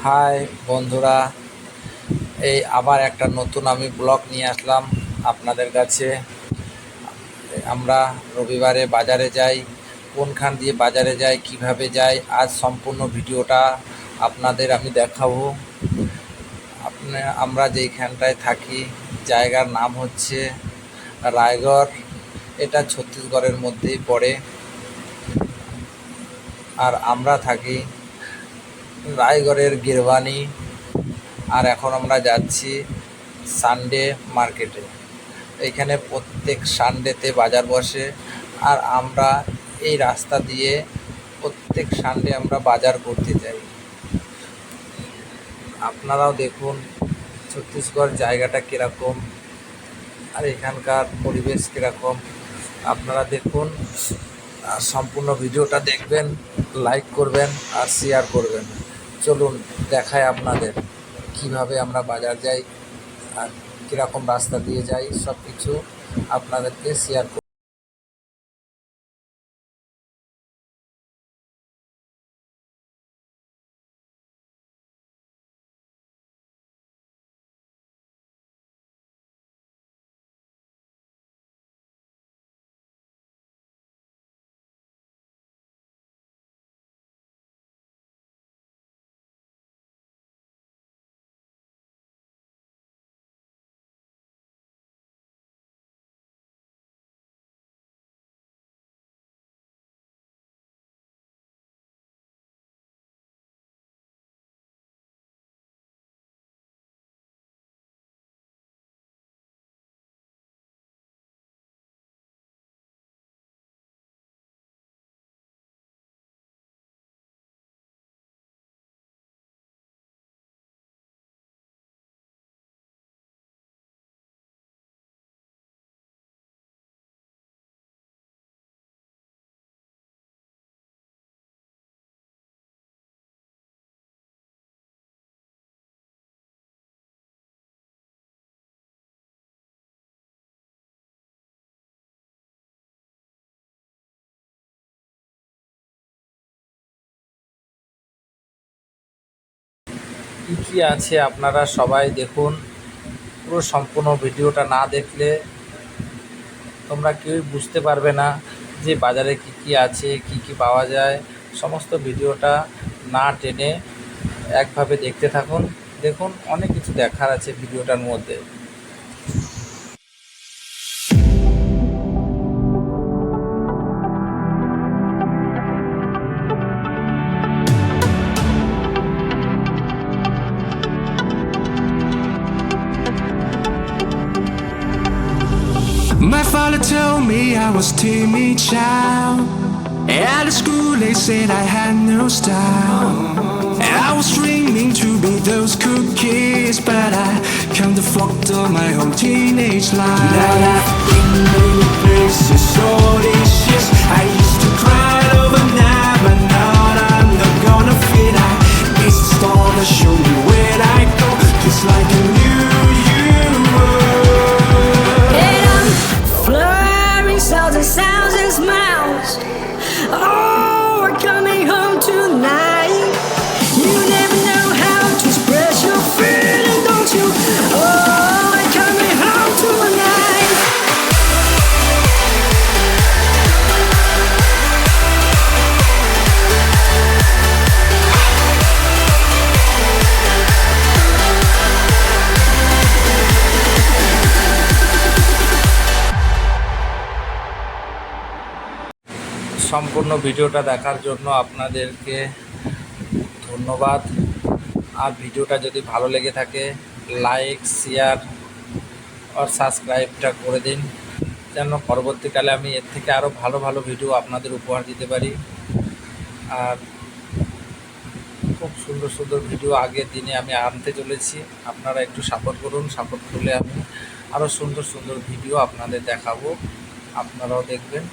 High বন্ধুরা, এই আবার একটা নতুন আমি ব্লগ নিয়ে আসলাম আপনাদের কাছে। আমরা রবিবারে বাজারে যাই, কোনখান দিয়ে বাজারে যাই, কিভাবে যাই, আজ সম্পূর্ণ ভিডিওটা আপনাদের আমি দেখাবো। আমরা যেইখানটায় থাকি জায়গার নাম হচ্ছে রায়গড়। এটা ছত্তিশগড়ের মধ্যেই পড়ে। আর আমরা থাকি রায়গড়ের গিরবানি। আর এখন আমরা যাচ্ছি সানডে মার্কেটে। এইখানে প্রত্যেক সানডেতে বাজার বসে। আর আমরা এই রাস্তা দিয়ে প্রত্যেক সানডে আমরা বাজার করতে যাই। আপনারাও দেখুন ছত্তিশগড় জায়গাটা কীরকম আর এখানকার পরিবেশ কীরকম। আপনারা দেখুন আর সম্পূর্ণ ভিডিওটা দেখবেন, লাইক করবেন আর শেয়ার করবেন। চলুন দেখায় আপনাদের কিভাবে আমরা বাজার যাই আর কীরকম রাস্তা দিয়ে যাই, সব কিছু আপনাদেরকে শেয়ার করব। কী কী আছে আপনারা সবাই দেখুন। পুরো সম্পূর্ণ ভিডিওটা না দেখলে তোমরা কেউই বুঝতে পারবে না যে বাজারে কি কি আছে, কি কি পাওয়া যায়। সমস্ত ভিডিওটা না টেনে একভাবে দেখতে থাকুন। দেখুন অনেক কিছু দেখার আছে ভিডিওটার মধ্যে। My father told me I was timid child. At school they said I had no style. I was dreaming to be those cookies, but I can't afford all my whole teenage life. Now I've been many places, so delicious. I used to cry overnight, but now I'm not gonna fit. It's a star to show me where I go, just like a new sounds and smiles. Oh, we're coming home tonight. You never know how to express your feeling, don't you? Oh, we're coming home tonight. সম্পূর্ণ ভিডিওটা দেখার জন্য আপনাদেরকে ধন্যবাদ। আর ভিডিওটা যদি ভালো লেগে থাকে লাইক, শেয়ার আর সাবস্ক্রাইবটা করে দিন, যেন পরবর্তীকালে আমি এর থেকে আরও ভালো ভালো ভিডিও আপনাদের উপহার দিতে পারি। আর খুব সুন্দর সুন্দর ভিডিও আগের দিনে আমি আনতে চলেছি। আপনারা একটু সাপোর্ট করুন। সাপোর্ট করলে আমি আরও সুন্দর সুন্দর ভিডিও আপনাদের দেখাবো, আপনারাও দেখবেন।